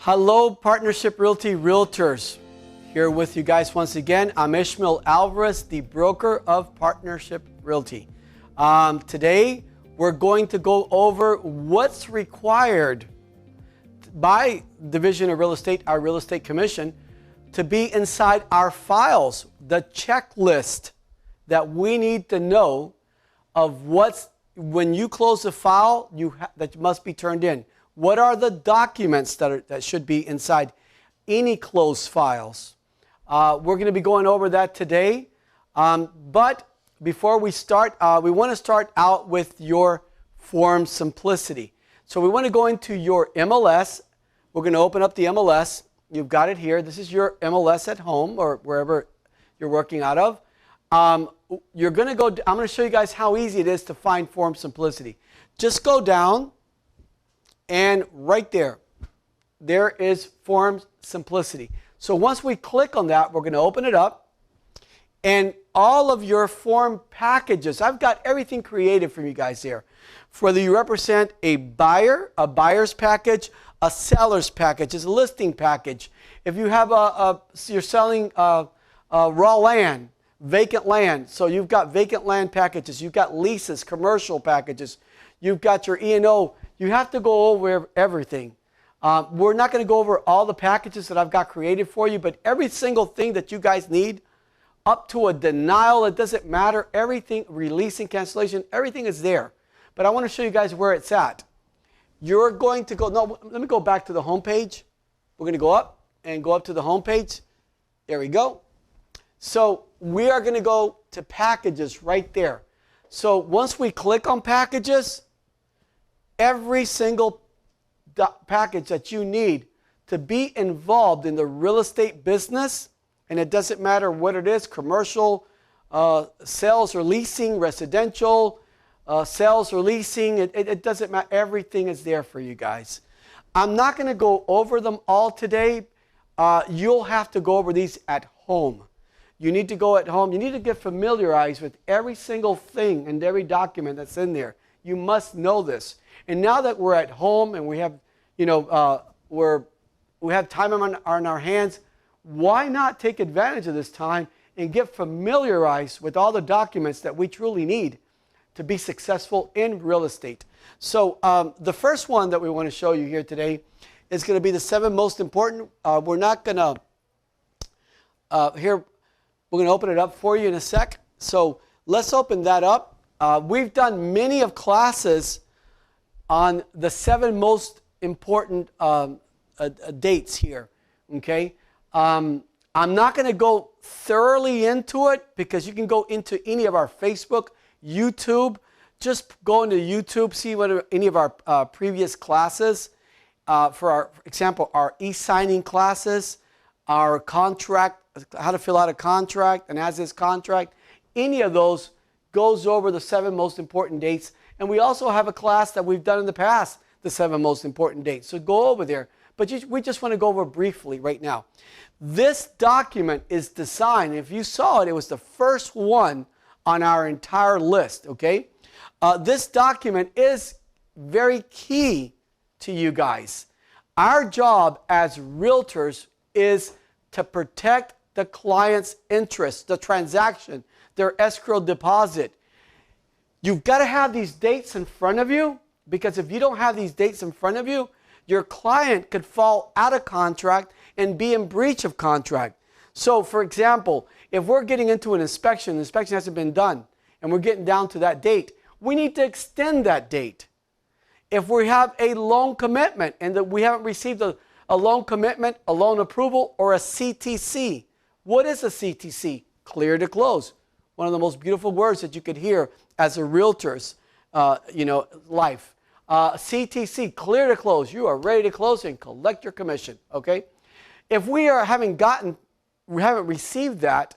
Hello, Partnership Realty Realtors. Here with you guys once again. I'm Ismael Alvarez, the broker of Partnership Realty. Today, we're going to go over what's required by Division of Real Estate, our Real Estate Commission, to be inside our files, the checklist that we need to know of what's, when you close the file, that must be turned in. What are the documents that should be inside any closed files? We're going to be going over that today. But before we start, we want to start out with your form simplicity. So we want to go into your MLS. We're going to open up the MLS. You've got it here. This is your MLS at home or wherever you're working out of. You're going to go. I'm going to show you guys how easy it is to find form simplicity. Just go down. And right there is form simplicity. So once we click on that, we're going to open it up. And all of your form packages, I've got everything created for you guys there. Whether you represent a buyer, a buyer's package, a seller's package, a listing package. If you have you're selling raw land, vacant land. So you've got vacant land packages. You've got leases, commercial packages. You've got your E&O. You have to go over everything. We're not going to go over all the packages that I've got created for you, but every single thing that you guys need, up to a denial, it doesn't matter. Everything, releasing, cancellation, everything is there. But I want to show you guys where it's at. You're going to go, no, let me go back to the home page. We're going to go up and go up to the home page. There we go. So we are going to go to packages right there. So once we click on packages, every single package that you need to be involved in the real estate business, and it doesn't matter what it is, commercial, sales or leasing, residential, sales or leasing, it doesn't matter. Everything is there for you guys. I'm not going to go over them all today. You'll have to go over these at home. You need to go at home. You need to get familiarized with every single thing and every document that's in there. You must know this. And now that we're at home and we have, we have time on our hands, why not take advantage of this time and get familiarized with all the documents that we truly need to be successful in real estate? So the first one that we want to show you here today is going to be the 7 most important. We're not going to, we're going to open it up for you in a sec. So let's open that up. We've done many of classes on the 7 most important dates here, okay? I'm not going to go thoroughly into it because you can go into any of our Facebook, YouTube. Just go into YouTube, see what any of our previous classes, for example, our e-signing classes, our contract, how to fill out a contract, an as-is contract. Any of those goes over the 7 most important dates. And we also have a class that we've done in the past, the 7 most important dates. So go over there. But we just want to go over briefly right now. This document is designed, if you saw it, it was the first one on our entire list, okay? This document is very key to you guys. Our job as realtors is to protect the client's interest, the transaction, their escrow deposit. You've got to have these dates in front of you, because if you don't have these dates in front of you, your client could fall out of contract and be in breach of contract. So, for example, if we're getting into an inspection, the inspection hasn't been done, and we're getting down to that date, we need to extend that date. If we have a loan commitment and that we haven't received a loan commitment, a loan approval, or a CTC. What is a CTC? Clear to close. One of the most beautiful words that you could hear as a realtor's, life. CTC, clear to close. You are ready to close and collect your commission. Okay. If we haven't received that,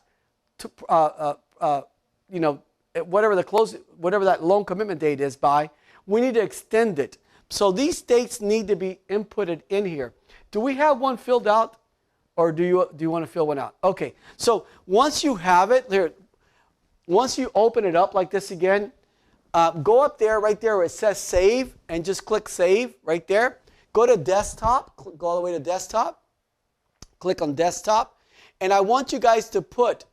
whatever that loan commitment date is by, we need to extend it. So these dates need to be inputted in here. Do we have one filled out, or do you want to fill one out? Okay. So once you have it there. Once you open it up like this again, go up there, right there where it says save, and just click save right there. go to desktop, go all the way to desktop, click on desktop, and I want you guys to put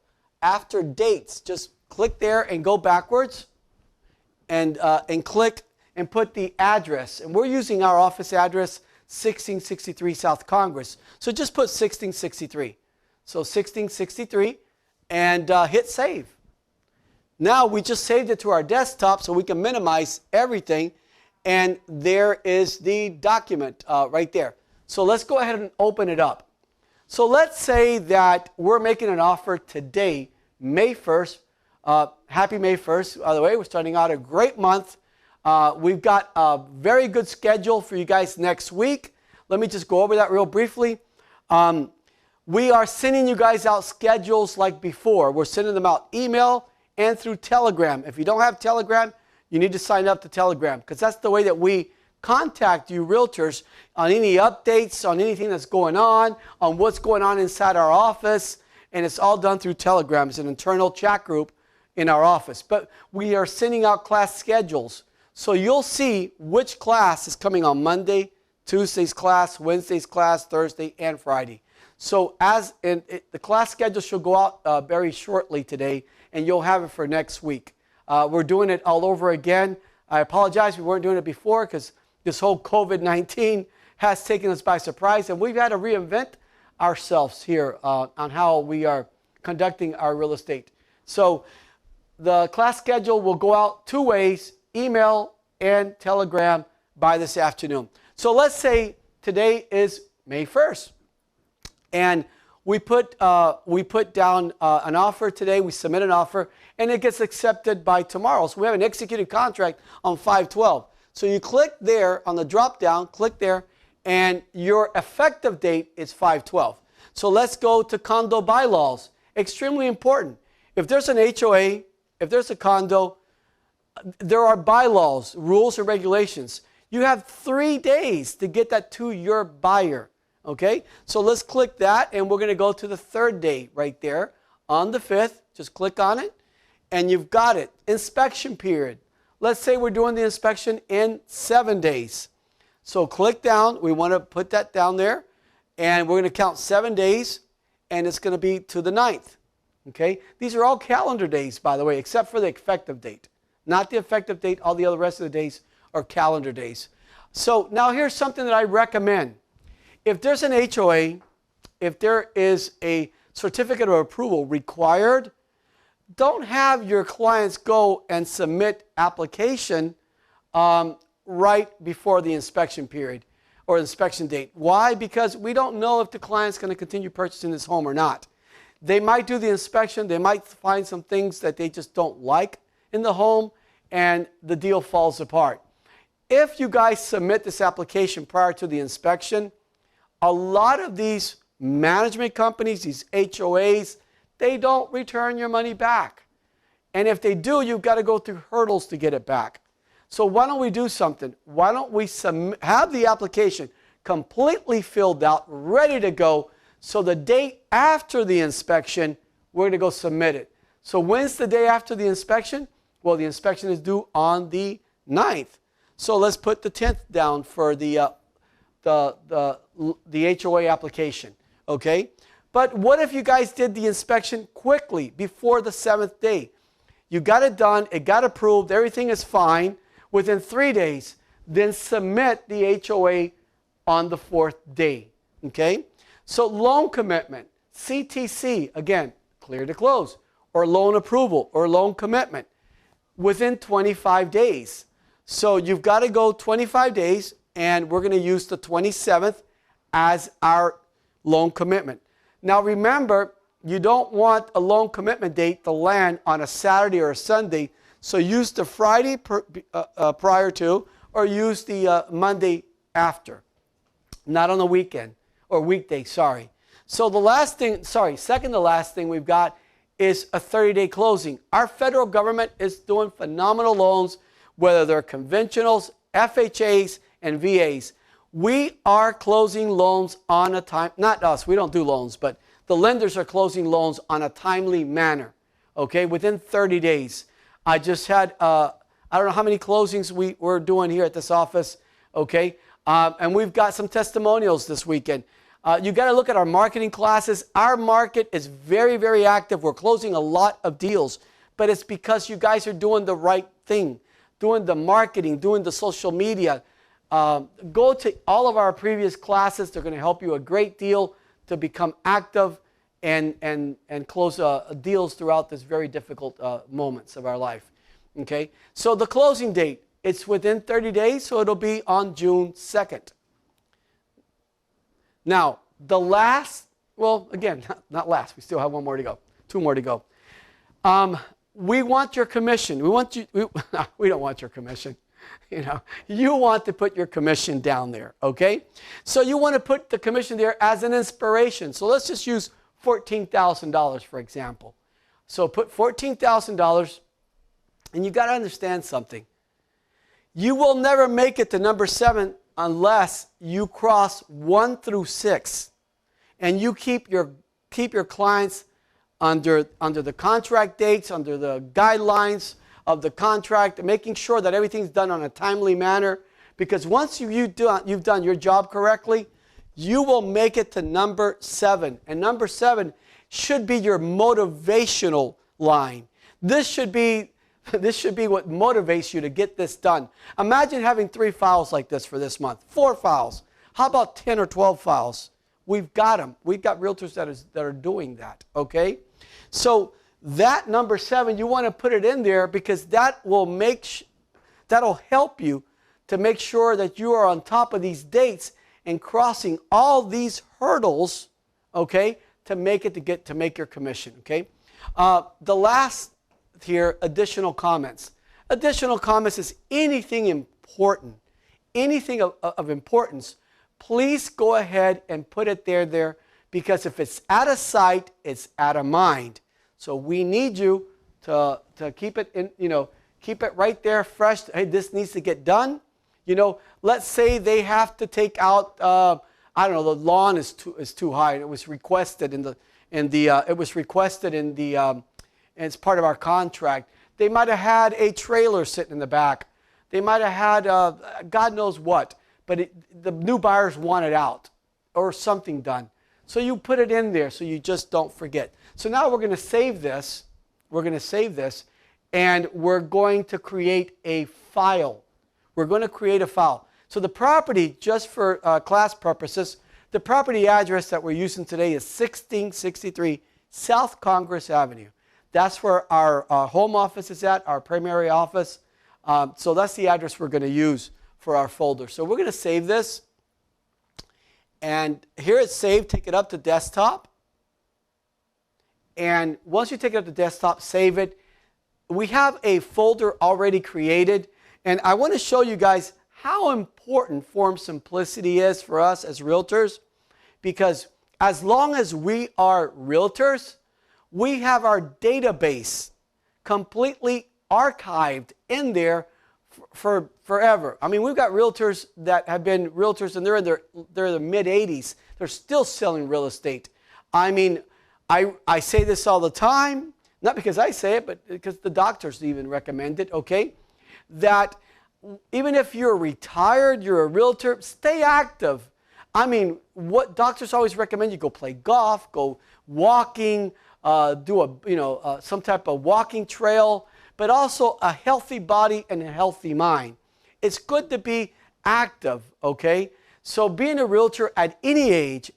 after dates, just click there and go backwards and click and put the address. And we're using our office address, 1663 South Congress. So just put 1663. So 1663 and hit save. Now we just saved it to our desktop so we can minimize everything. And there is the document right there. So let's go ahead and open it up. So let's say that we're making an offer today, May 1st. Happy May 1st, by the way. We're starting out a great month. We've got a very good schedule for you guys next week. Let me just go over that real briefly. We are sending you guys out schedules like before. We're sending them out email and through Telegram. If you don't have Telegram, you need to sign up to Telegram because that's the way that we contact you realtors on any updates, on anything that's going on what's going on inside our office. And it's all done through Telegram. It's an internal chat group in our office. But we are sending out class schedules. So you'll see which class is coming on Monday, Tuesday's class, Wednesday's class, Thursday, and Friday. So the class schedule should go out very shortly today, and you'll have it for next week. We're doing it all over again. I apologize we weren't doing it before because this whole COVID-19 has taken us by surprise, and we've had to reinvent ourselves here on how we are conducting our real estate. So the class schedule will go out two ways, email and Telegram by this afternoon. So let's say today is May 1st. And we put down an offer today. We submit an offer, and it gets accepted by tomorrow. So we have an executed contract on 5/12. So you click there on the drop down, click there, and your effective date is 5/12. So let's go to Condo Bylaws. Extremely important. If there's an HOA, if there's a condo, there are bylaws, rules, and regulations. You have 3 days to get that to your buyer. Okay, so let's click that, and we're going to go to the third day right there on the 5th. Just click on it, and you've got it. Inspection period. Let's say we're doing the inspection in 7 days. So click down. We want to put that down there, and we're going to count 7 days, and it's going to be to the 9th. Okay, these are all calendar days, by the way, except for the effective date. Not the effective date. All the other rest of the days are calendar days. So now here's something that I recommend. If there's an HOA, if there is a certificate of approval required, don't have your clients go and submit application right before the inspection period or inspection date. Why? Because we don't know if the client's going to continue purchasing this home or not. They might do the inspection. They might find some things that they just don't like in the home, and the deal falls apart. If you guys submit this application prior to the inspection, a lot of these management companies, these HOAs, they don't return your money back. And if they do, you've got to go through hurdles to get it back. So why don't we do something? Why don't we have the application completely filled out, ready to go, so the day after the inspection, we're going to go submit it. So when's the day after the inspection? Well, the inspection is due on the 9th. So let's put the 10th down for the HOA application, okay? But what if you guys did the inspection quickly before the 7th day? You got it done, it got approved, everything is fine. Within 3 days, then submit the HOA on the 4th day, okay? So loan commitment, CTC, again, clear to close, or loan approval, or loan commitment, within 25 days. So you've got to go 25 days, and we're going to use the 27th as our loan commitment. Now remember, you don't want a loan commitment date to land on a Saturday or a Sunday, so use the Friday prior to, or use the Monday after, not on the weekend, or weekday, sorry. So the last thing, second to last thing we've got is a 30-day closing. Our federal government is doing phenomenal loans, whether they're conventionals, FHAs, and VAs. We are closing loans on a time, not us, we don't do loans, but the lenders are closing loans on a timely manner, okay, within 30 days. I just had, I don't know how many closings we're doing here at this office, okay. And we've got some testimonials this weekend. You got to look at our marketing classes. Our market is very, very active. We're closing a lot of deals, but it's because you guys are doing the right thing, doing the marketing, doing the social media. Go to all of our previous classes. They're going to help you a great deal to become active and close deals throughout this very difficult moments of our life. Okay, so the closing date, it's within 30 days, so it'll be on June 2nd. Now, the last, well, again, not last. We still have one more to go, two more to go. We want your commission. We don't want your commission. You know, you want to put your commission down there, okay? So you want to put the commission there as an inspiration. So let's just use $14,000, for example. So put $14,000, and you got to understand something. You will never make it to number 7 unless you cross 1 through 6, and you keep your clients under the contract dates, under the guidelines of the contract, making sure that everything's done on a timely manner. Because once you've done your job correctly, you will make it to number 7. And number 7 should be your motivational line. This should be what motivates you to get this done. Imagine having 3 files like this for this month, 4 files. How about 10 or 12 files? We've got them. We've got realtors that are doing that, okay? So that number 7, you want to put it in there because that will that'll help you to make sure that you are on top of these dates and crossing all these hurdles, okay, to make your commission, okay? The last here, additional comments. Additional comments is anything important, anything of importance. Please go ahead and put it there because if it's out of sight, it's out of mind. So we need you to keep it in, keep it right there fresh. Hey, this needs to get done. Let's say they have to take out, I don't know, the lawn is too high. It was requested it's part of our contract. They might have had a trailer sitting in the back. They might have had God knows what, but the new buyers want it out or something done. So you put it in there so you just don't forget. So now we're going to save this. We're going to save this, and we're going to create a file. We're going to create a file. So the property, just for class purposes, the property address that we're using today is 1663 South Congress Avenue. That's where our home office is at, our primary office. So that's the address we're going to use for our folder. So we're going to save this. And here it's saved. Take it up to desktop. And once you take it up to desktop, save it. We have a folder already created. And I want to show you guys how important form simplicity is for us as realtors. Because as long as we are realtors, we have our database completely archived in there for forever. I mean, we've got realtors that have been realtors and they're in the mid-80s. They're still selling real estate. I mean, I say this all the time, not because I say it, but because the doctors even recommend it, okay? That even if you're retired, you're a realtor, stay active. I mean, what doctors always recommend, you go play golf, go walking, do some type of walking trail, but also a healthy body and a healthy mind. It's good to be active, okay? So being a realtor at any age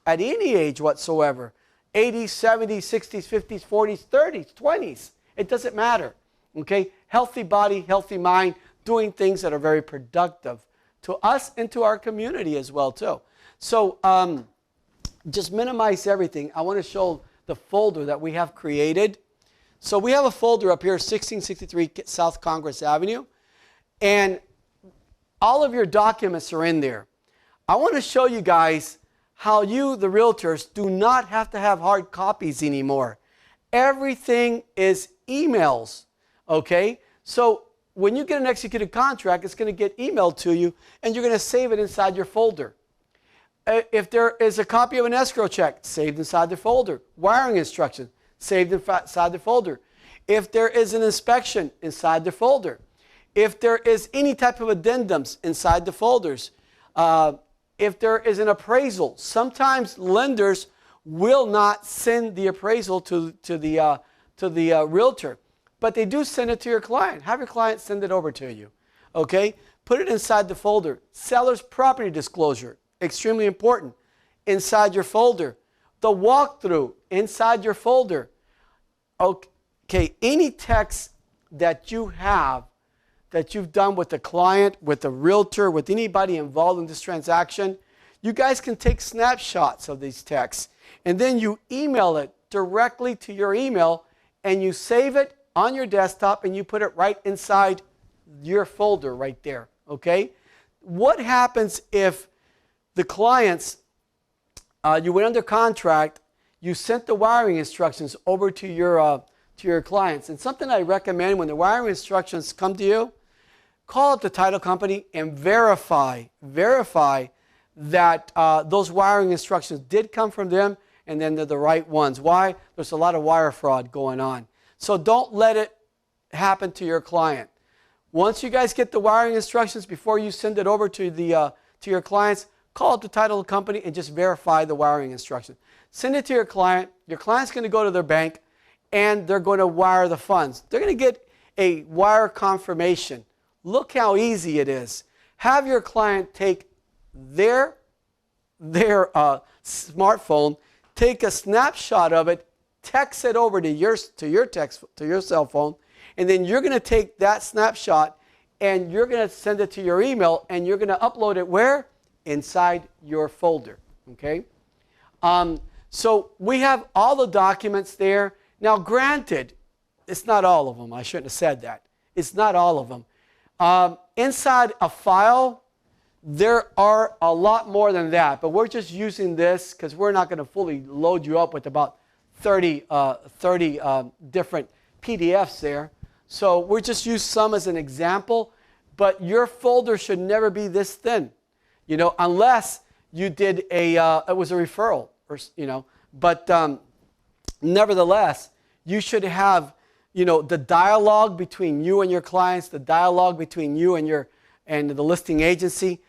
whatsoever, 80s, 70s, 60s, 50s, 40s, 30s, 20s, it doesn't matter, okay? Healthy body, healthy mind, doing things that are very productive to us and to our community as well, too. So just minimize everything. I want to show the folder that we have created. So we have a folder up here, 1663 South Congress Avenue, and all of your documents are in there. I want to show you guys how you, the realtors, do not have to have hard copies anymore. Everything is emails, okay? So when you get an executed contract, it's going to get emailed to you, and you're going to save it inside your folder. If there is a copy of an escrow check, saved inside the folder. Wiring instructions, saved inside the folder. If there is an inspection, inside the folder. If there is any type of addendums, inside the folders. If there is an appraisal, sometimes lenders will not send the appraisal to the realtor, but they do send it to your client. Have your client send it over to you. Okay? Put it inside the folder. Seller's property disclosure, extremely important, inside your folder. The walkthrough, inside your folder. Okay, any text that you have, that you've done with the client, with the realtor, with anybody involved in this transaction, you guys can take snapshots of these texts, and then you email it directly to your email, and you save it on your desktop, and you put it right inside your folder right there, okay? What happens if the clients, you went under contract, you sent the wiring instructions over to your clients, and something I recommend when the wiring instructions come to you, call up the title company and verify that those wiring instructions did come from them, and then they're the right ones. Why? There's a lot of wire fraud going on. So don't let it happen to your client. Once you guys get the wiring instructions, before you send it over to your clients, call up the title company and just verify the wiring instructions. Send it to your client. Your client's going to go to their bank, and they're going to wire the funds. They're going to get a wire confirmation. Look how easy it is. Have your client take their smartphone, take a snapshot of it, text it over to your cell phone, and then you're going to take that snapshot and you're going to send it to your email, and you're going to upload it where? Inside your folder. Okay? So we have all the documents there. Now, granted, it's not all of them. I shouldn't have said that. It's not all of them. Inside a file, there are a lot more than that, but we're just using this because we're not going to fully load you up with about 30 different PDFs there. So we're just use some as an example, but your folder should never be this thin, you know, unless you did it was a referral, or, you know, but nevertheless, you should have, you know, the dialogue between you and your clients, the dialogue between you and the listing agency.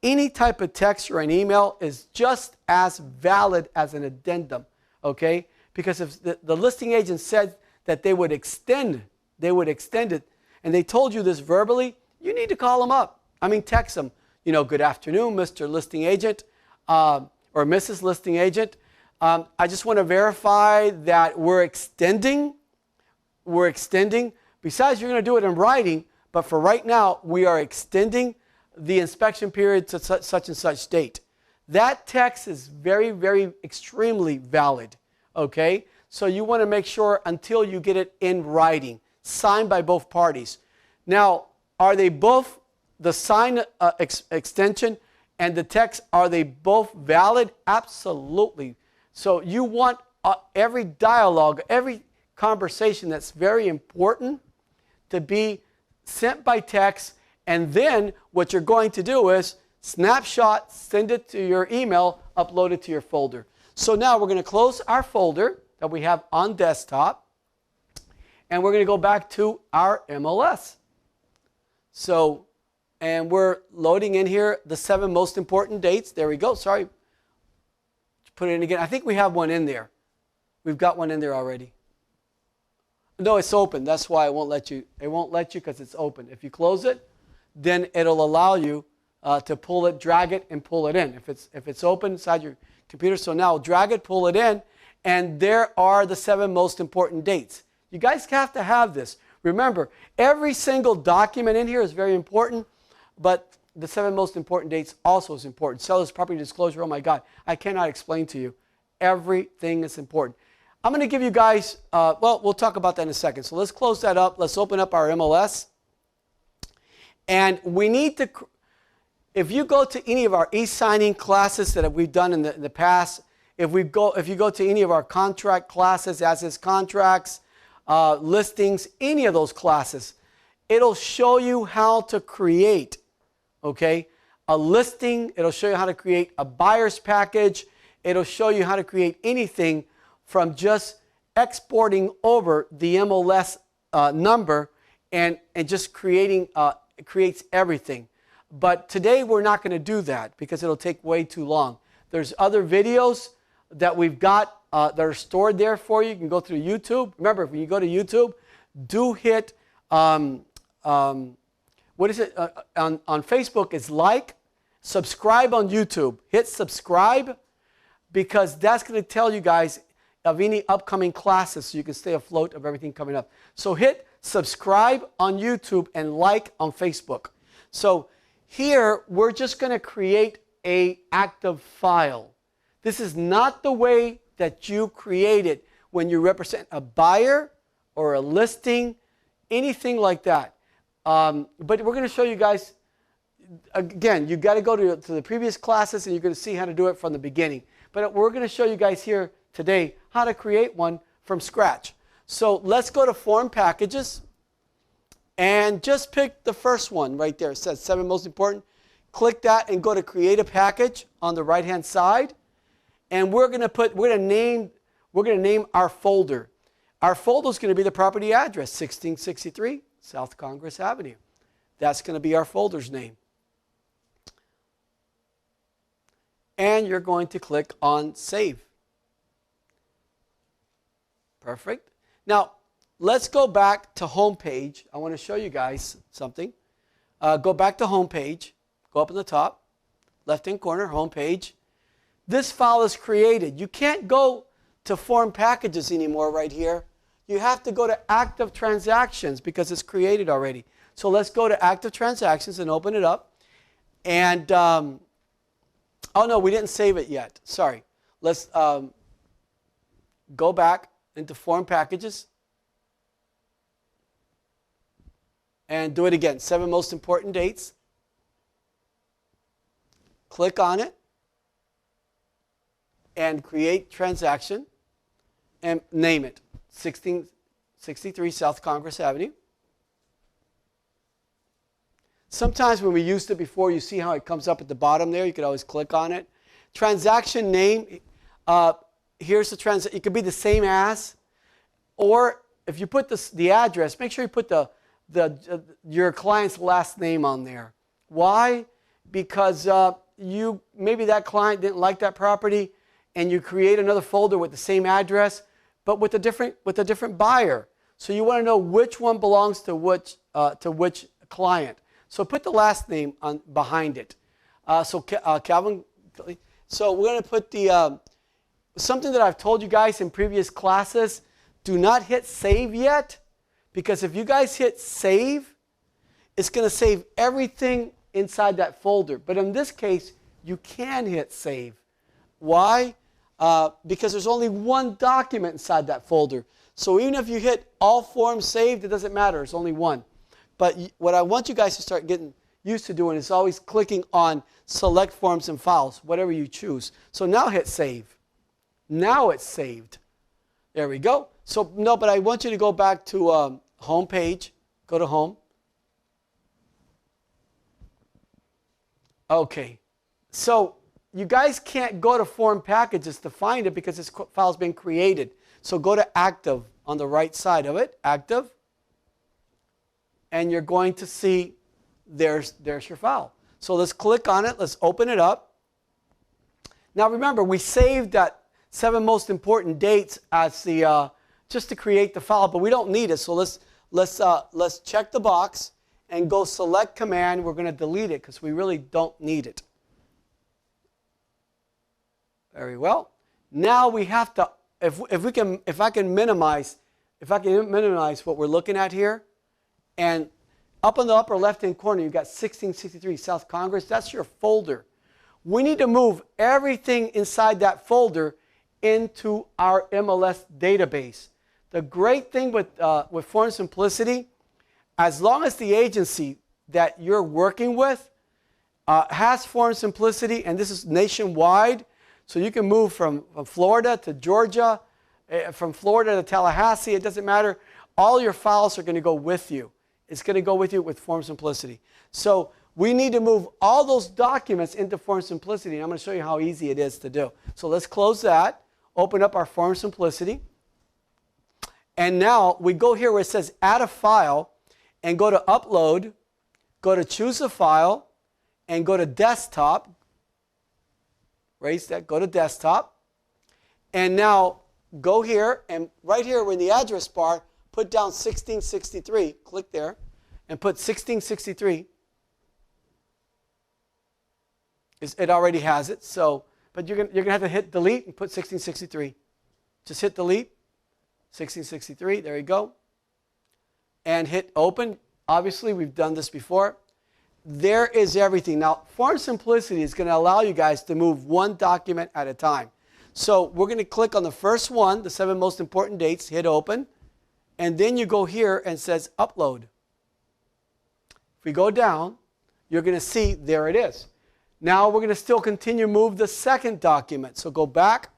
Any type of text or an email is just as valid as an addendum, okay? Because if the listing agent said that they would extend it, and they told you this verbally, you need to call them up. I mean, text them, you know, good afternoon, Mr. Listing Agent, or Mrs. Listing Agent. I just want to verify that we're extending. Besides, you're going to do it in writing, but for right now, we are extending the inspection period to such and such date. That text is very, very extremely valid, okay? So you want to make sure until you get it in writing, signed by both parties. Now, are they both, the sign extension and the text, are they both valid? Absolutely. So you want every dialogue, every conversation that's very important to be sent by text, and then what you're going to do is snapshot, send it to your email, upload it to your folder. So now we're going to close our folder that we have on desktop, and we're going to go back to our MLS. So, and we're loading in here the 7 most important dates. There we go. Sorry. Put it in again. I think we have one in there. We've got one in there already. No, it's open. That's why it won't let you. It won't let you because it's open. If you close it, then it'll allow you to pull it, drag it, and pull it in. If it's open inside your computer. So now drag it, pull it in, and there are the 7 most important dates. You guys have to have this. Remember, every single document in here is very important, but the 7 most important dates also is important. Seller's property disclosure, oh my God, I cannot explain to you. Everything is important. I'm going to give you guys, well, we'll talk about that in a second. So let's close that up. Let's open up our MLS. And we need to, if you go to any of our e-signing classes that we've done in the past, if you go to any of our contract classes, as is contracts, listings, any of those classes, it'll show you how to create, okay, a listing. It'll show you how to create a buyer's package. It'll show you how to create anything from just exporting over the MLS number and just creating, it creates everything. But today we're not going to do that because it'll take way too long. There's other videos that we've got that are stored there for you. You can go through YouTube. Remember, when you go to YouTube, do hit, what is it? On Facebook, it's like. Subscribe on YouTube. Hit subscribe because that's going to tell you guys of any upcoming classes so you can stay afloat of everything coming up. So hit subscribe on YouTube and like on Facebook. So here, we're just going to create an active file. This is not the way that you create it when you represent a buyer or a listing, anything like that. But we're going to show you guys, again, you've got to go to the previous classes and you're going to see how to do it from the beginning. But we're going to show you guys here today how to create one from scratch. So let's go to Form Packages and just pick the first one right there. It says 7 most important. Click that and go to Create a Package on the right-hand side. And we're going to name our folder. Our folder is going to be the property address, 1663 South Congress Avenue. That's going to be our folder's name. And you're going to click on Save. Perfect. Now, let's go back to Home Page. I want to show you guys something. Go back to Home Page. Go up in the top, left-hand corner, Home Page. This file is created. You can't go to Form Packages anymore right here. You have to go to Active Transactions because it's created already. So let's go to Active Transactions and open it up. And, oh no, we didn't save it yet. Sorry. Let's go back into Form Packages. And do it again. 7 most important dates. Click on it. And create transaction. And name it. 1663 South Congress Avenue. Sometimes when we used it before, you see how it comes up at the bottom there. You could always click on it. Transaction name. Here's the transaction. It could be the same as. Or if you put the address, make sure you put your client's last name on there. Why? Because maybe that client didn't like that property, and you create another folder with the same address, but with a different buyer. So you want to know which one belongs to which client. So put the last name behind it. Calvin. So we're going to put the something that I've told you guys in previous classes. Do not hit save yet, because if you guys hit save, it's going to save everything inside that folder. But in this case, you can hit save. Why? Because there's only one document inside that folder. So even if you hit all forms saved, it doesn't matter. It's only one. But what I want you guys to start getting used to doing is always clicking on select forms and files, whatever you choose. So now hit save. Now it's saved. There we go. So no, but I want you to go back to Home Page. Go to Home. Okay. So you guys can't go to Form Packages to find it because this file's been created. So go to Active on the right side of it. Active. And you're going to see there's your file. So let's click on it. Let's open it up. Now remember, we saved that 7 most important dates as the just to create the file, but we don't need it. So let's check the box and go Select Command. We're going to delete it because we really don't need it. Very well. Now we have to, if I can minimize what we're looking at here. And up in the upper left-hand corner, you've got 1663 South Congress. That's your folder. We need to move everything inside that folder into our MLS database. The great thing with Form Simplicity, as long as the agency that you're working with has Form Simplicity, and this is nationwide, so you can move from Florida to Georgia, from Florida to Tallahassee, it doesn't matter. All your files are going to go with you. It's going to go with you with Form Simplicity. So we need to move all those documents into Form Simplicity. And I'm going to show you how easy it is to do. So let's close that. Open up our Form Simplicity. And now we go here where it says Add a File and go to Upload. Go to Choose a File. and go to desktop. Raise that, go to desktop. And now go here, and right here in the address bar, put down 1663. Click there and put 1663. It already has it, so, but you're gonna have to hit delete and put 1663. Just hit delete, 1663, there you go. And hit open. Obviously, we've done this before. There is everything. Now, Form Simplicity is going to allow you guys to move one document at a time. So we're going to click on the first one, the 7 most important dates, hit open, and then you go here and it says upload. If we go down, you're going to see there it is. Now we're going to still continue move the second document. So go back,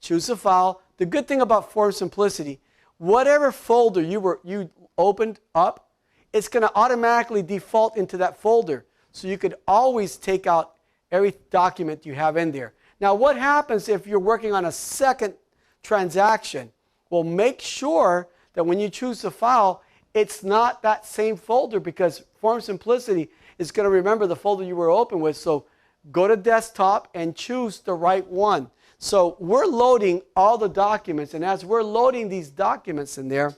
choose a file. The good thing about Form Simplicity, whatever folder you opened up, it's going to automatically default into that folder. So you could always take out every document you have in there. Now what happens if you're working on a second transaction? Well, make sure that when you choose the file, it's not that same folder, because Form Simplicity is going to remember the folder you were open with. So go to desktop and choose the right one. So we're loading all the documents, and as we're loading these documents in there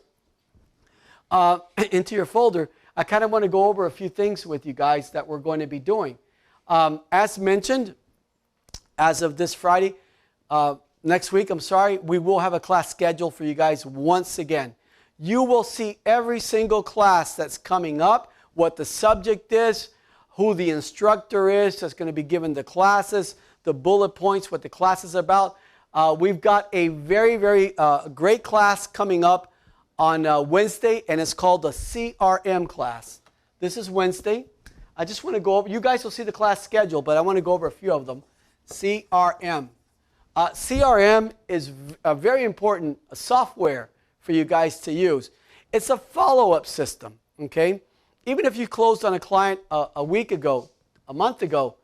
into your folder, I kind of want to go over a few things with you guys that we're going to be doing. As mentioned, as of this Friday, next week, we will have a class schedule for you guys once again. You will see every single class that's coming up, what the subject is, who the instructor is that's going to be giving the classes, the bullet points, what the class is about. We've got a very, very great class coming up on Wednesday, and it's called the CRM class. This is Wednesday. I just want to go over, you guys will see the class schedule, but I want to go over a few of them. CRM. CRM is a very important software for you guys to use. It's a follow-up system, okay? Even if you closed on a client a week ago, a month ago,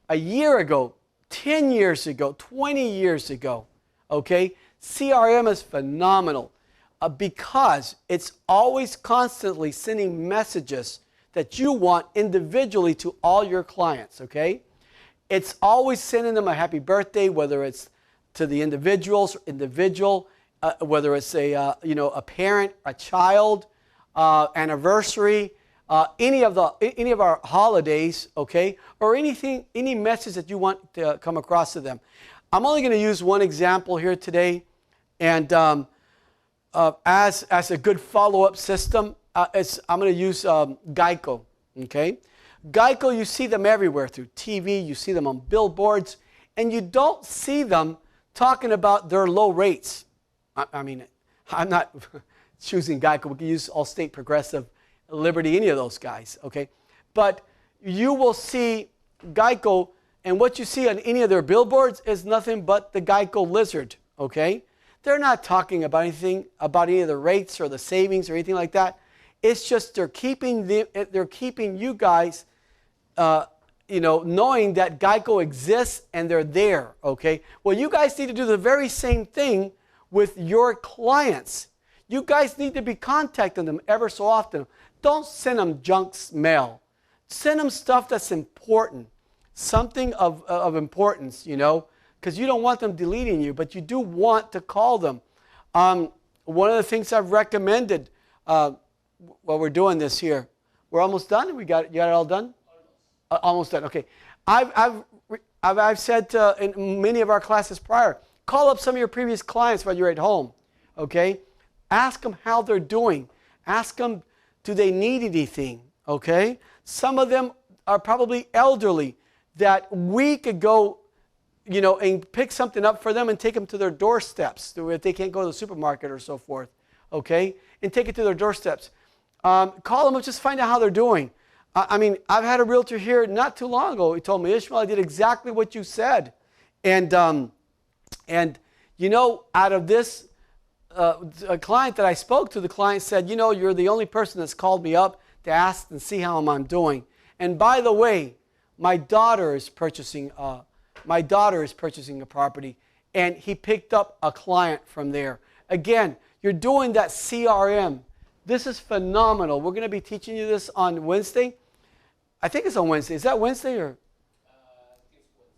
a year ago, 10 years ago, 20 years ago, okay? CRM is phenomenal because it's always constantly sending messages that you want individually to all your clients, okay? It's always sending them a happy birthday, whether it's to the individual, whether it's a parent, a child, anniversary, any of our holidays, okay, or any message that you want to come across to them. I'm only going to use one example here today, and as a good follow-up system, I'm going to use Geico, okay? Geico, you see them everywhere through TV, you see them on billboards, and you don't see them talking about their low rates. I mean, I'm not choosing Geico. We can use Allstate, Progressive, Liberty, any of those guys, okay? But you will see Geico, and what you see on any of their billboards is nothing but the Geico lizard, okay? They're not talking about anything about any of the rates or the savings or anything like that. It's just they're keeping you guys, knowing that Geico exists and they're there, okay? Well, you guys need to do the very same thing with your clients. You guys need to be contacting them ever so often. Don't send them junk mail. Send them stuff that's important, something of importance, because you don't want them deleting you, but you do want to call them. One of the things I've recommended while we're doing this here, we're almost done. You got it all done? Almost done. Okay. I've said in many of our classes prior, call up some of your previous clients while you're at home. Okay. Ask them how they're doing. Ask them, do they need anything? Okay. Some of them are probably elderly that we could go, and pick something up for them and take them to their doorsteps if they can't go to the supermarket or so forth. Okay. And take it to their doorsteps. Call them up, just find out how they're doing. I mean, I've had a realtor here not too long ago. He told me, Ishmael, I did exactly what you said. And out of this, a client that I spoke to, the client said, you're the only person that's called me up to ask and see how I'm doing. And by the way, my daughter is purchasing a property, and he picked up a client from there. Again, you're doing that CRM. This is phenomenal. We're going to be teaching you this on Wednesday. I think it's on Wednesday. Is that Wednesday or?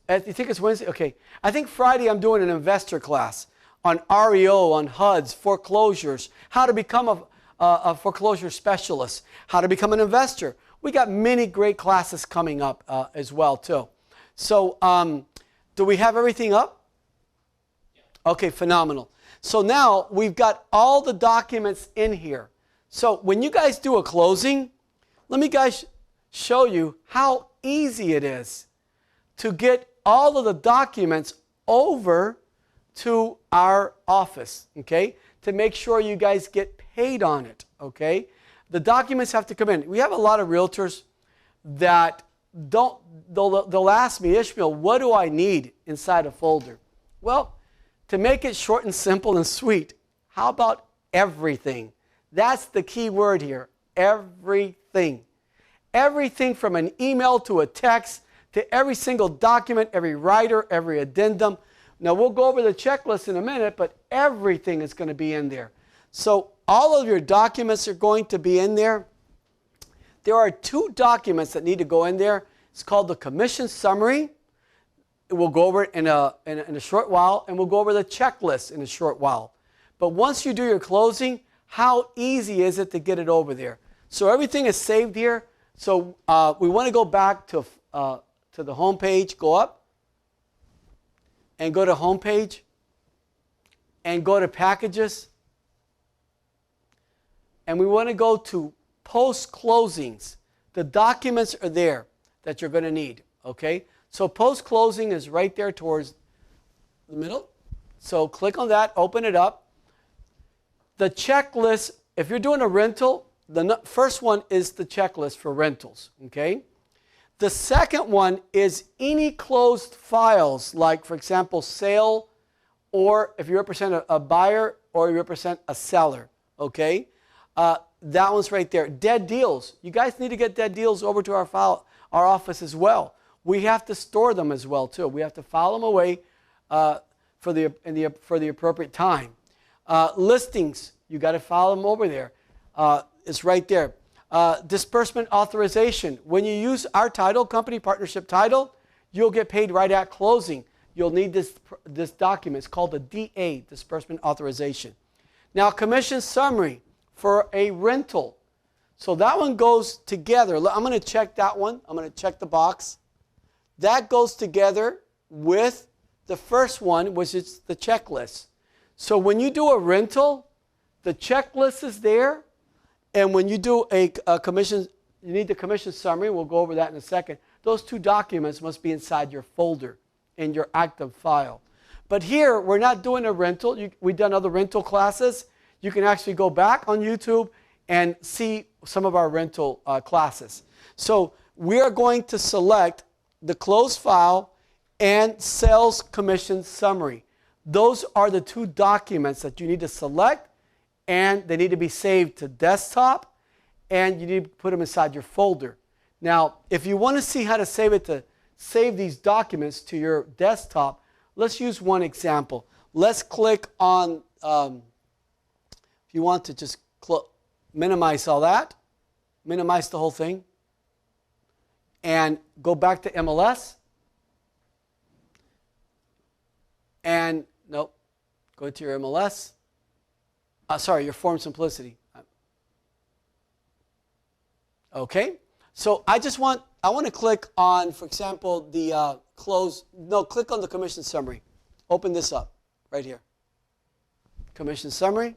You think it's Wednesday? Okay. I think Friday I'm doing an investor class on REO, on HUDs, foreclosures, how to become a foreclosure specialist, how to become an investor. We got many great classes coming up as well too. So do we have everything up? Okay, phenomenal. So now we've got all the documents in here. So when you guys do a closing, let me guys show you how easy it is to get all of the documents over to our office, okay, to make sure you guys get paid on it, okay? The documents have to come in. We have a lot of realtors that they'll ask me, Ishmael, what do I need inside a folder? Well, to make it short and simple and sweet, how about everything? That's the key word here, everything. Everything from an email to a text to every single document, every rider, every addendum. Now, we'll go over the checklist in a minute, but everything is going to be in there. So all of your documents are going to be in there. There are 2 documents that need to go in there. It's called the commission summary. We'll go over it in a short while, and we'll go over the checklist in a short while. But once you do your closing, how easy is it to get it over there? So everything is saved here. So we want to go back to the home page, go up, and go to home page, and go to packages. And we want to go to post closings. The documents are there that you're going to need, okay? So post closing is right there towards the middle. So click on that, open it up. The checklist, if you're doing a rental, the first one is the checklist for rentals, okay? The second one is any closed files, like, for example, sale, or if you represent a buyer or you represent a seller, okay? That one's right there. Dead deals. You guys need to get dead deals over to our office as well. We have to store them as well, too. We have to file them away for the appropriate time. Listings, you got to file them over there. It's right there. Disbursement authorization. When you use our title, company partnership title, you'll get paid right at closing. You'll need this document. It's called the DA, disbursement authorization. Now, commission summary for a rental. So that one goes together. I'm going to check that one. I'm going to check the box. That goes together with the first one, which is the checklist. So when you do a rental, the checklist is there. And when you do a commission, you need the commission summary. We'll go over that in a second. Those 2 documents must be inside your folder in your active file. But here, we're not doing a rental. We've done other rental classes. You can actually go back on YouTube and see some of our rental classes. So we are going to select the closed file and sales commission summary. Those are the 2 documents that you need to select, and they need to be saved to desktop, and you need to put them inside your folder. Now, if you want to see how to save these documents to your desktop, let's use one example. Let's click on, if you want to just minimize all that, minimize the whole thing, and go back to MLS. And, nope, go to your MLS. Sorry, your form simplicity. Okay, so I want to click on, for example, the click on the commission summary. Open this up right here. Commission summary.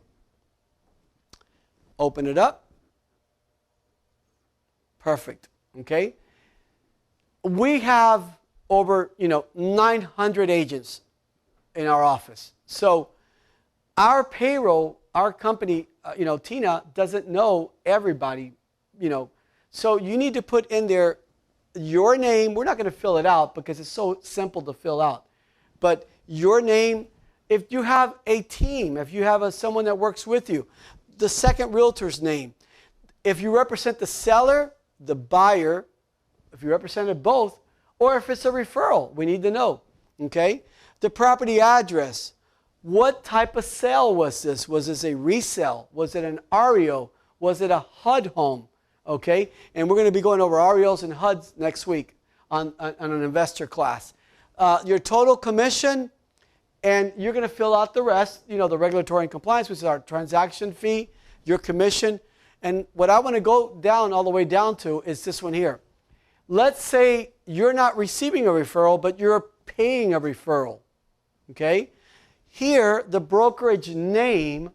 Open it up. Perfect. Okay. We have over 900 agents in our office. So our payroll, our company, Tina doesn't know everybody, So you need to put in there your name. We're not going to fill it out because it's so simple to fill out. But your name, if you have a team, if you have someone that works with you, the second realtor's name. If you represent the seller, the buyer, if you represented both, or if it's a referral, we need to know. Okay? The property address. What type of sale was this? Was this a resale? Was it an REO? Was it a HUD home? Okay? And we're going to be going over REOs and HUDs next week on an investor class. Your total commission, and you're going to fill out the rest, the regulatory and compliance, which is our transaction fee, your commission. And what I want to go down all the way down to is this one here. Let's say you're not receiving a referral, but you're paying a referral. Okay? Here, the brokerage name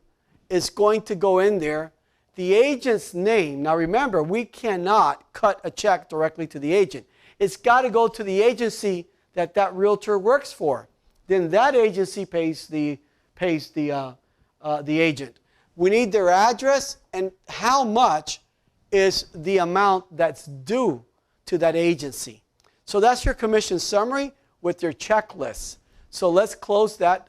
is going to go in there. The agent's name, now remember, we cannot cut a check directly to the agent. It's got to go to the agency that realtor works for. Then that agency pays the agent. We need their address and how much is the amount that's due to that agency. So that's your commission summary with your checklist. So let's close that.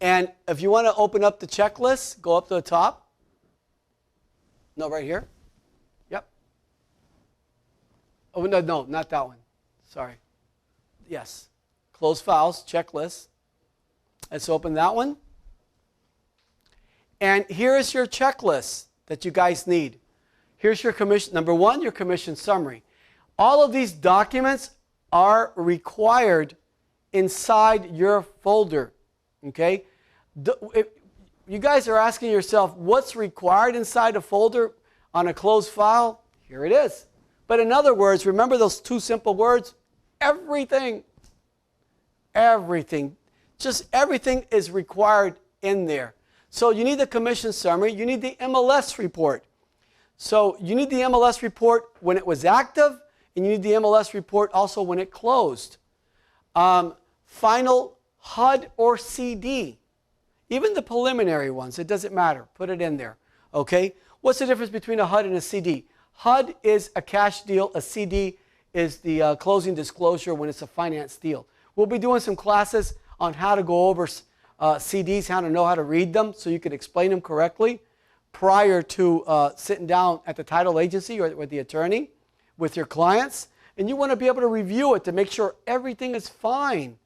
And if you want to open up the checklist, go up to the top. No, right here. Yep. Oh, no, not that one. Sorry. Yes. Close files, checklist. Let's open that one. And here is your checklist that you guys need. Here's your commission. Number one, your commission summary. All of these documents are required inside your folder. Okay? You guys are asking yourself, what's required inside a folder on a closed file? Here it is. But in other words, remember those two simple words? Everything. Everything. Just everything is required in there. So you need the commission summary. You need the MLS report. So you need the MLS report when it was active, and you need the MLS report also when it closed. Final HUD or CD. Even the preliminary ones, it doesn't matter. Put it in there. Okay? What's the difference between a HUD and a CD? HUD is a cash deal. A CD is the closing disclosure when it's a finance deal. We'll be doing some classes on how to go over CDs, how to know how to read them so you can explain them correctly prior to sitting down at the title agency or with the attorney with your clients. And you want to be able to review it to make sure everything is fine,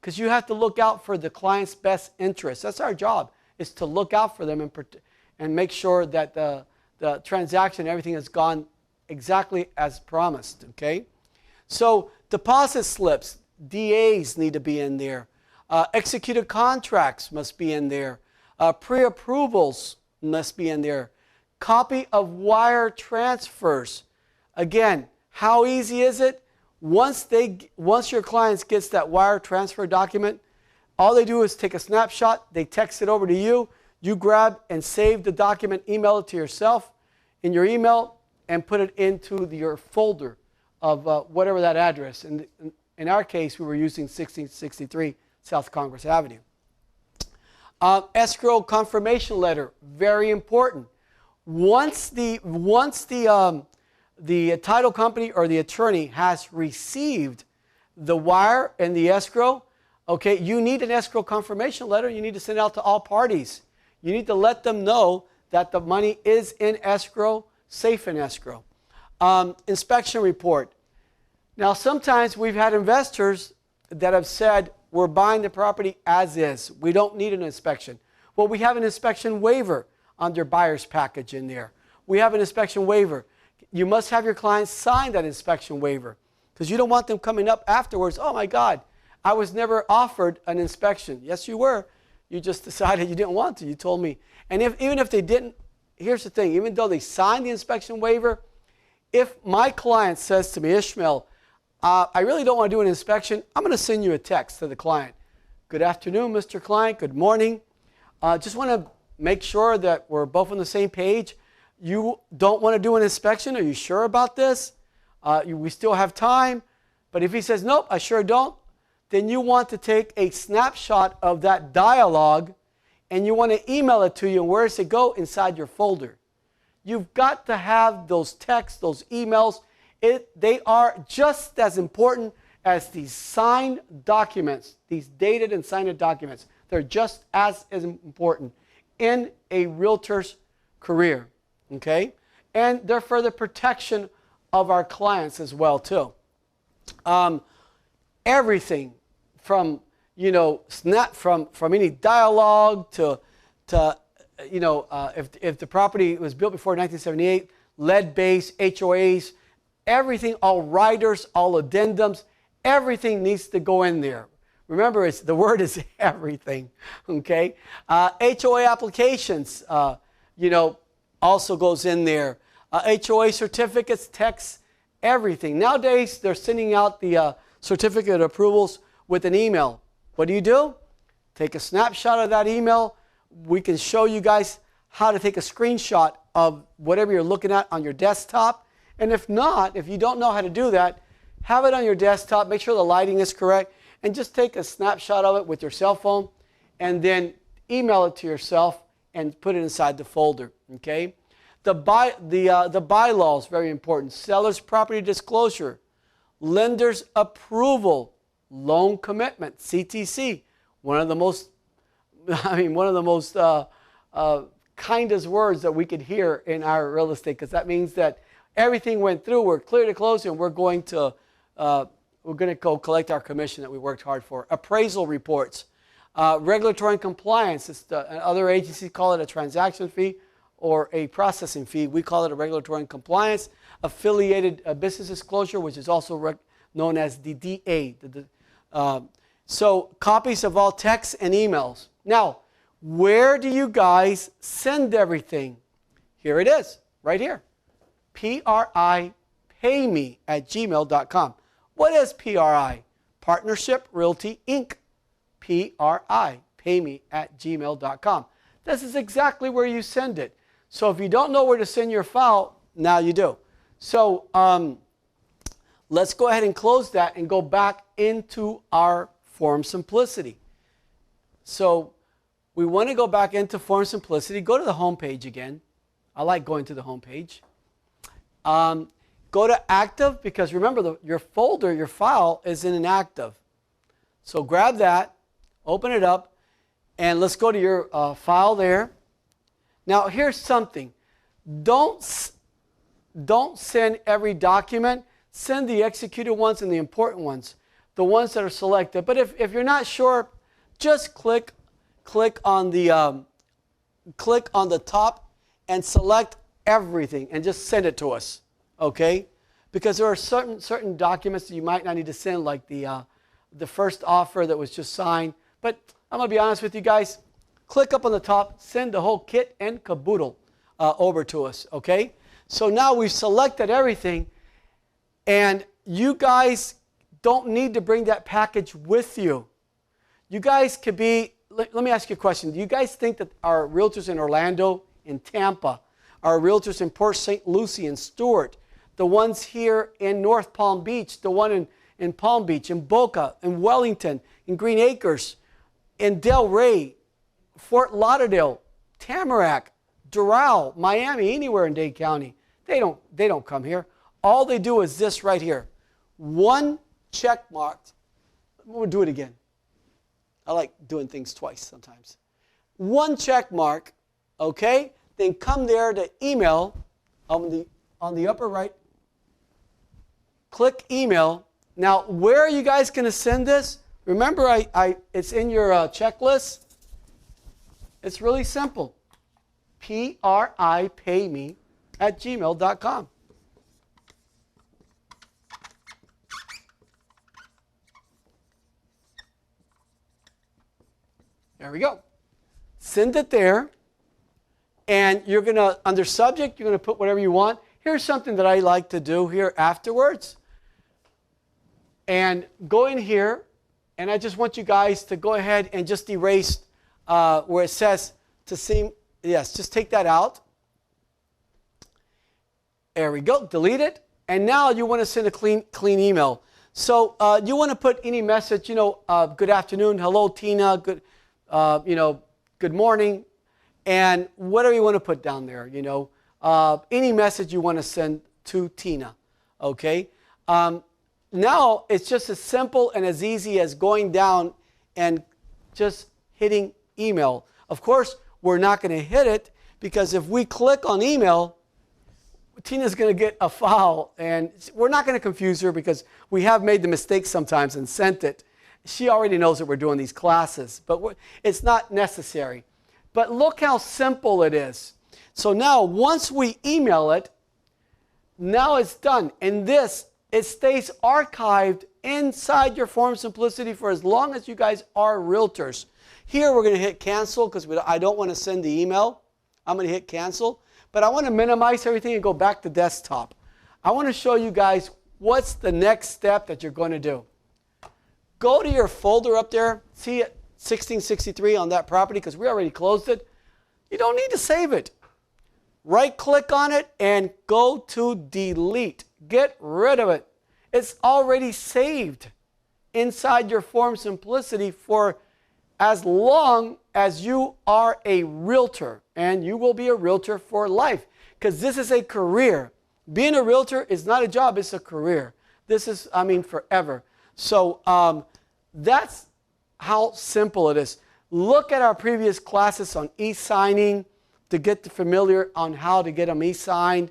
because you have to look out for the client's best interest. That's our job, is to look out for them and make sure that the transaction, everything has gone exactly as promised. Okay? So deposit slips, DAs need to be in there. Executed contracts must be in there. Pre-approvals must be in there. Copy of wire transfers. Again, how easy is it? Once your client gets that wire transfer document, all they do is take a snapshot, they text it over to you, you grab and save the document, email it to yourself in your email, and put it into your folder of whatever that address. And in our case, we were using 1663 South Congress Avenue. Escrow confirmation letter, very important. Once the title company or the attorney has received the wire and the escrow, okay, you need an escrow confirmation letter. You need to send it out to all parties. You need to let them know that the money is in escrow, safe in escrow. Inspection report. Now, sometimes we've had investors that have said, we're buying the property as is. We don't need an inspection. Well, we have an inspection waiver under buyer's package in there. We have an inspection waiver. You must have your client sign that inspection waiver, because you don't want them coming up afterwards, oh my God, I was never offered an inspection. Yes, you were. You just decided you didn't want to. You told me. And even if they didn't, here's the thing, even though they signed the inspection waiver, if my client says to me, Ishmael, I really don't want to do an inspection, I'm going to send you a text to the client. Good afternoon, Mr. Client. Good morning. Just want to make sure that we're both on the same page. You don't want to do an inspection? Are you sure about this? We still have time. But if he says, nope, I sure don't, then you want to take a snapshot of that dialogue and you want to email it to you. And where does it go? Inside your folder. You've got to have those texts, those emails. They are just as important as these signed documents, these dated and signed documents. They're just as important in a realtor's career, okay? And they're for the protection of our clients as well, too. Everything from, from any dialogue to if the property was built before 1978, lead base, HOAs, everything, all riders, all addendums, everything needs to go in there. Remember, the word is everything, okay? HOA applications, also goes in there. HOA certificates, texts, everything. Nowadays, they're sending out the certificate of approvals with an email. What do? Take a snapshot of that email. We can show you guys how to take a screenshot of whatever you're looking at on your desktop. And if not, if you don't know how to do that, have it on your desktop, make sure the lighting is correct, and just take a snapshot of it with your cell phone and then email it to yourself and put it inside the folder, okay? The bylaws, very important. Seller's property disclosure, lender's approval, loan commitment, CTC, one of the most kindest words that we could hear in our real estate, because that means that everything went through, we're clear to close, and we're going to go collect our commission that we worked hard for. Appraisal reports, regulatory and compliance. Other agencies call it a transaction fee or a processing fee. We call it a regulatory and compliance. Affiliated business disclosure, which is also known as the DA. So copies of all texts and emails. Now, where do you guys send everything? Here it is, right here. PRI-PayMe@gmail.com. What is PRI? Partnership Realty Inc. PRI-PayMe@gmail.com. This is exactly where you send it. So if you don't know where to send your file, now you do. So let's go ahead and close that and go back into our Form Simplicity. So we want to go back into Form Simplicity. Go to the home page again. I like going to the home page. Go to Active, because remember your folder, your file is in an Active. So grab that, open it up, and let's go to your file there. Now here's something. Don't send every document. Send the executed ones and the important ones, the ones that are selected. But if you're not sure, just click on the top and select everything and just send it to us, okay? Because there are certain documents that you might not need to send, like the first offer that was just signed. But I'm going to be honest with you guys. Click up on the top, send the whole kit and caboodle over to us, okay? So now we've selected everything, and you guys don't need to bring that package with you. You guys could be, let me ask you a question. Do you guys think that our realtors in Orlando, in Tampa, our realtors in Port St. Lucie and Stuart, the ones here in North Palm Beach, the one in Palm Beach, in Boca, in Wellington, in Green Acres, in Del Rey, Fort Lauderdale, Tamarack, Doral, Miami, anywhere in Dade County, they don't come here. All they do is this right here. One check marked. We'll do it again. I like doing things twice sometimes. One check mark, okay? Then come there to email on the upper right. Click email. Now, where are you guys going to send this? Remember, it's in your checklist. It's really simple. PRIPayMe@gmail.com. There we go. Send it there. And you're going to, under subject, you're going to put whatever you want. Here's something that I like to do here afterwards. And go in here, and I just want you guys to go ahead and just erase where it says to see. Yes, just take that out. There we go. Delete it. And now you want to send a clean email. So you want to put any message, good afternoon, hello, Tina, good morning, and whatever you want to put down there, any message you want to send to Tina, okay? Now it's just as simple and as easy as going down and just hitting email. Of course, we're not going to hit it, because if we click on email, Tina's going to get a file, and we're not going to confuse her, because we have made the mistake sometimes and sent it. She already knows that we're doing these classes, but it's not necessary. But look how simple it is. So now once we email it, now it's done. And this, it stays archived inside your form simplicity for as long as you guys are realtors. Here we're going to hit cancel because I don't want to send the email. I'm going to hit cancel. But I want to minimize everything and go back to desktop. I want to show you guys what's the next step that you're going to do. Go to your folder up there. See it, 1663 on that property because we already closed it. You don't need to save it. Right click on it and go to delete. Get rid of it. It's already saved inside your form simplicity for as long as you are a realtor, and you will be a realtor for life because this is a career. Being a realtor is not a job, it's a career. This is, forever. So that's how simple it is. Look at our previous classes on e-signing to get familiar on how to get them e-signed,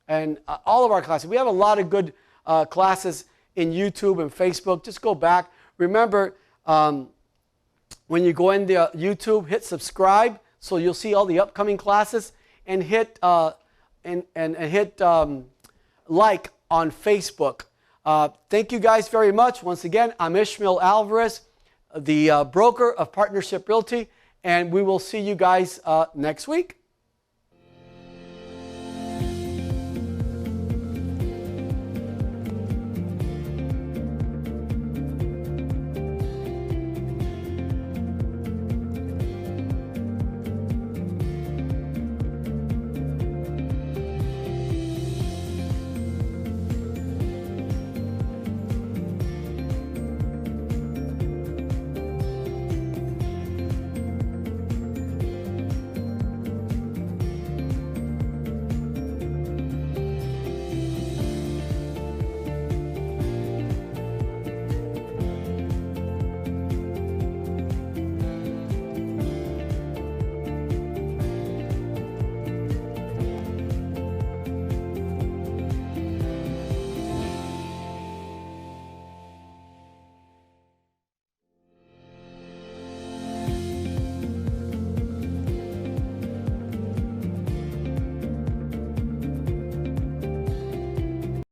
and all of our classes. We have a lot of good classes in YouTube and Facebook. Just go back. Remember, when you go into YouTube, hit subscribe so you'll see all the upcoming classes, and hit like on Facebook. Thank you guys very much. Once again, I'm Ismael Alvarez, the broker of Partnership Realty, and we will see you guys next week.